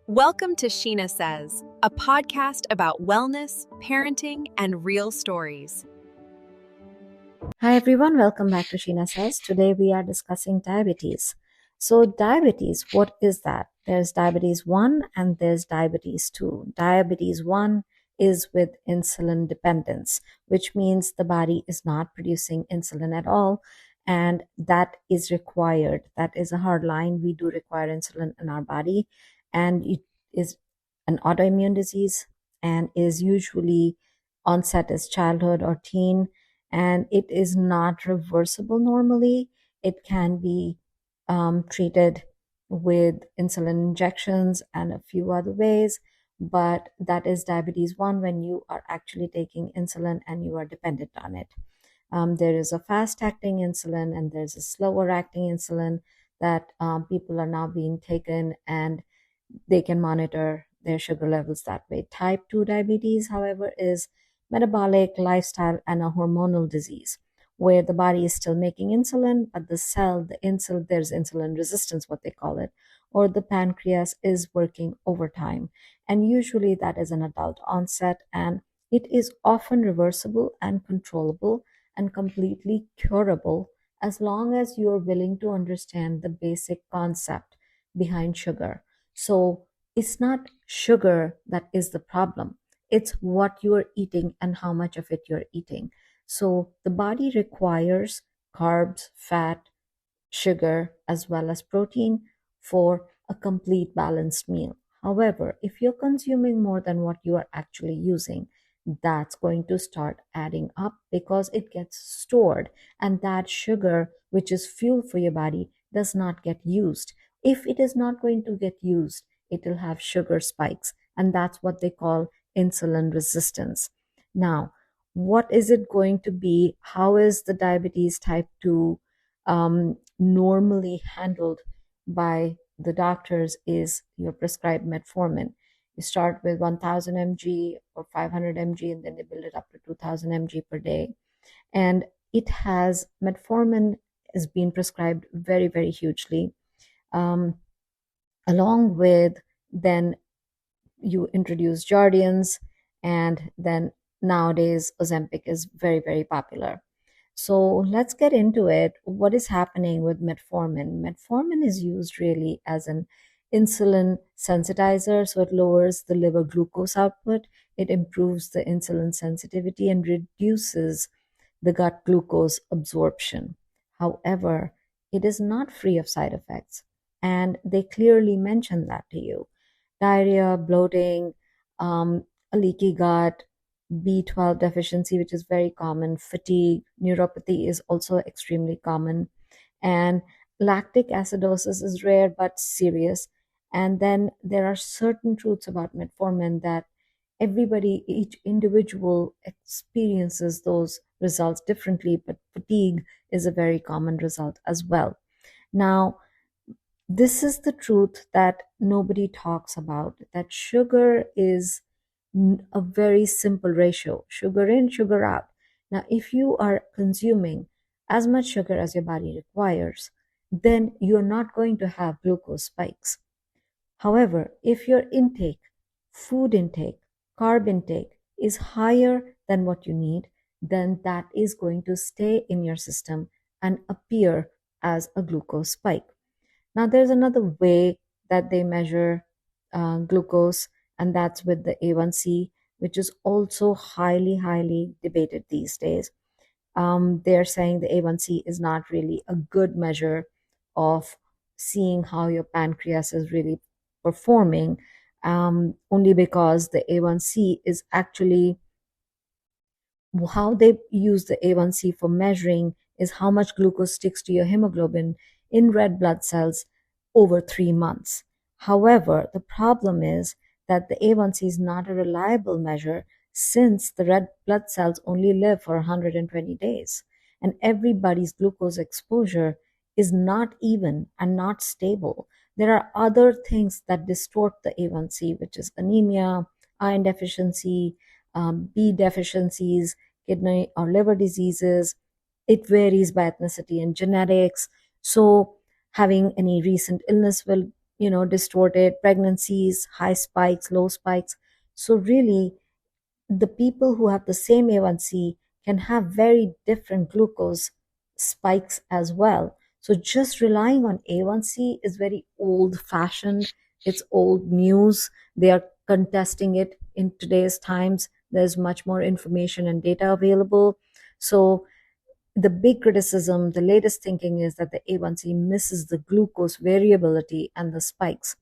Welcome to Sheena Says, a podcast about wellness, parenting, and real stories. Hi everyone, welcome back to Sheena Says. Today we are discussing diabetes. So diabetes, what is that? There's diabetes 1 and there's diabetes 2. Diabetes 1 is with insulin dependence, which means the body is not producing insulin at all, and that is required. That is a hard line. We do require insulin in our body, and it is an autoimmune disease and is usually onset as childhood or teen, and it is not reversible normally. It can be treated with insulin injections and a few other ways, but that is diabetes 1 when you are actually taking insulin and you are dependent on it. There is a fast acting insulin and there's a slower acting insulin that people are now being taken, and they can monitor their sugar levels that way. Type 2 diabetes, however, is metabolic, lifestyle, and a hormonal disease where the body is still making insulin, but there's insulin resistance, what they call it, or the pancreas is working overtime. And usually that is an adult onset, and it is often reversible and controllable and completely curable as long as you're willing to understand the basic concept behind sugar. So it's not sugar that is the problem. It's what you're eating and how much of it you're eating. So the body requires carbs, fat, sugar, as well as protein for a complete balanced meal. However, if you're consuming more than what you are actually using, that's going to start adding up because it gets stored, and that sugar, which is fuel for your body, does not get used. If it is not going to get used, it will have sugar spikes, and that's what they call insulin resistance. Now, what is it going to be? How is the diabetes type 2 normally handled by the doctors? Is you're prescribed metformin. You start with 1000 mg or 500 mg, and then they build it up to 2000 mg per day. And it has metformin is being prescribed very, very hugely. Along with then you introduce Jardiance, and then nowadays Ozempic is very, very popular. So let's get into it. What is happening with metformin? Metformin is used really as an insulin sensitizer, so it lowers the liver glucose output, it improves the insulin sensitivity, and reduces the gut glucose absorption. However, it is not free of side effects, and they clearly mention that to you: diarrhea, bloating, a leaky gut, B12 deficiency, which is very common, fatigue, neuropathy is also extremely common, and lactic acidosis is rare but serious. And then there are certain truths about metformin that each individual experiences those results differently, but fatigue is a very common result as well. Now, this is the truth that nobody talks about, that sugar is a very simple ratio: sugar in, sugar out. Now, if you are consuming as much sugar as your body requires, then you're not going to have glucose spikes. However, if your intake, food intake, carb intake is higher than what you need, then that is going to stay in your system and appear as a glucose spike. Now, there's another way that they measure glucose, and that's with the A1C, which is also highly, highly debated these days. They're saying the A1C is not really a good measure of seeing how your pancreas is really performing, only because the A1C is actually how they use the A1C for measuring is how much glucose sticks to your hemoglobin in red blood cells over 3 months. However, the problem is that the A1C is not a reliable measure since the red blood cells only live for 120 days, and everybody's glucose exposure is not even and not stable. There are other things that distort the A1C, which is anemia, iron deficiency, B deficiencies, kidney or liver diseases. It varies by ethnicity and genetics. So having any recent illness will, distorted pregnancies, high spikes, low spikes. So really, the people who have the same A1C can have very different glucose spikes as well. So just relying on A1C is very old fashioned. It's old news. They are contesting it in today's times. There's much more information and data available. So the big criticism, the latest thinking is that the A1C misses the glucose variability and the spikes.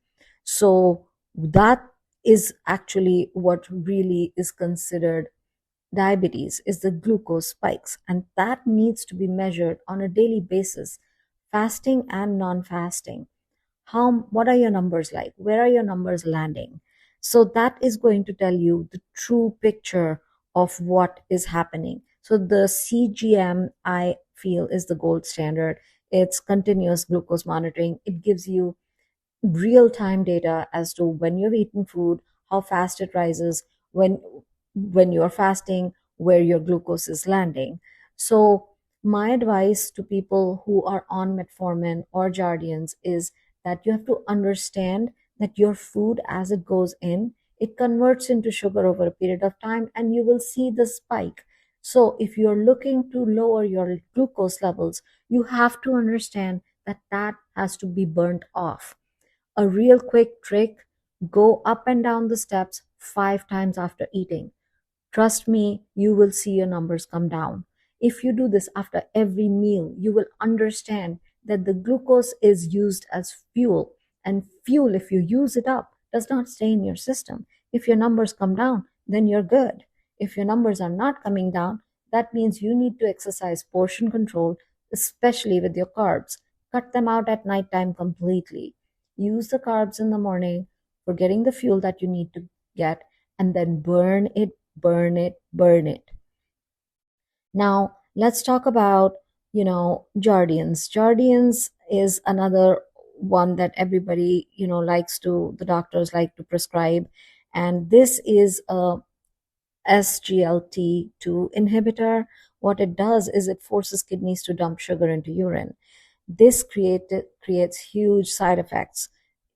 So that is actually what really is considered diabetes, is the glucose spikes, and that needs to be measured on a daily basis, fasting and non-fasting. What are your numbers like? Where are your numbers landing? So that is going to tell you the true picture of what is happening. So the CGM, I feel, is the gold standard. It's continuous glucose monitoring. It gives you real-time data as to when you've eaten food, how fast it rises, when you're fasting, where your glucose is landing. So my advice to people who are on metformin or Jardiance is that you have to understand that your food, as it goes in, it converts into sugar over a period of time, and you will see the spike. So if you're looking to lower your glucose levels, you have to understand that that has to be burnt off. A real quick trick: go up and down the steps 5 times after eating. Trust me, you will see your numbers come down. If you do this after every meal, you will understand that the glucose is used as fuel, and fuel, if you use it up, does not stay in your system. If your numbers come down, then you're good. If your numbers are not coming down, that means you need to exercise portion control, especially with your carbs. Cut them out at nighttime completely. Use the carbs in the morning for getting the fuel that you need to get, and then burn it, burn it, burn it. Now, let's talk about, Jardiance. Jardiance is another one that everybody, the doctors like to prescribe. And this is a SGLT2 inhibitor. What it does is it forces kidneys to dump sugar into urine. This creates huge side effects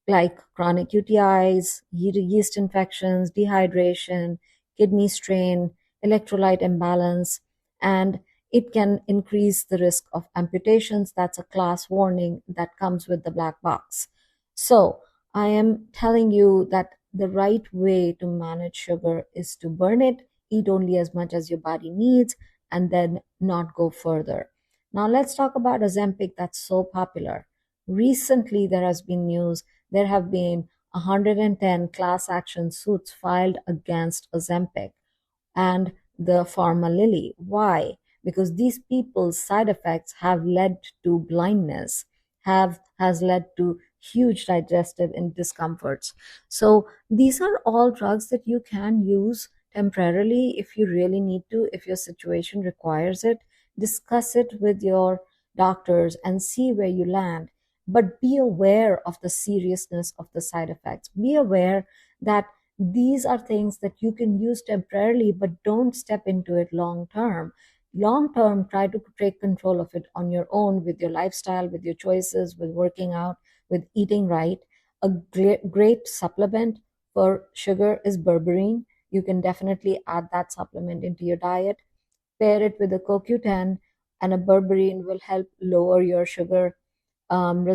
like chronic UTIs, yeast infections, dehydration, kidney strain, electrolyte imbalance, and it can increase the risk of amputations. That's a class warning that comes with the black box. So I am telling you that the right way to manage sugar is to burn it, eat only as much as your body needs, and then not go further. Now let's talk about Ozempic, that's so popular. Recently, there have been 110 class action suits filed against Ozempic and the pharma Lilly. Why? Because these people's side effects have led to blindness, has led to huge digestive discomforts. So these are all drugs that you can use temporarily if you really need to, if your situation requires it. Discuss it with your doctors and see where you land. But be aware of the seriousness of the side effects. Be aware that these are things that you can use temporarily, but don't step into it long term. Long term, try to take control of it on your own, with your lifestyle, with your choices, with working out, with eating right. A great supplement for sugar is berberine. You can definitely add that supplement into your diet. Pair it with a CoQ10, and a berberine will help lower your sugar insulin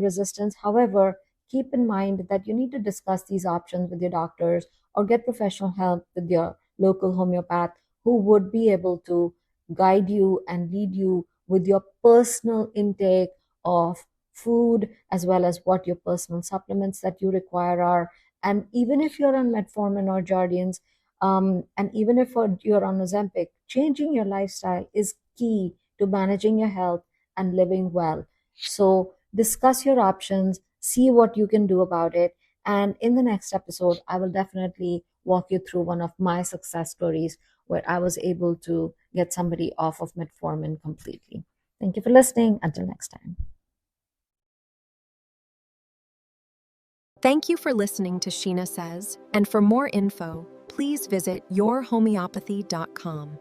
resistance. However, keep in mind that you need to discuss these options with your doctors or get professional help with your local homeopath, who would be able to guide you and lead you with your personal intake of food, as well as what your personal supplements that you require are. And even if you're on metformin or Jardiance, and even if you're on Ozempic, changing your lifestyle is key to managing your health and living well. So discuss your options, see what you can do about it. And in the next episode, I will definitely walk you through one of my success stories where I was able to get somebody off of metformin completely. Thank you for listening. Until next time. Thank you for listening to Sheena Says, and for more info, please visit yourhomeopathy.com.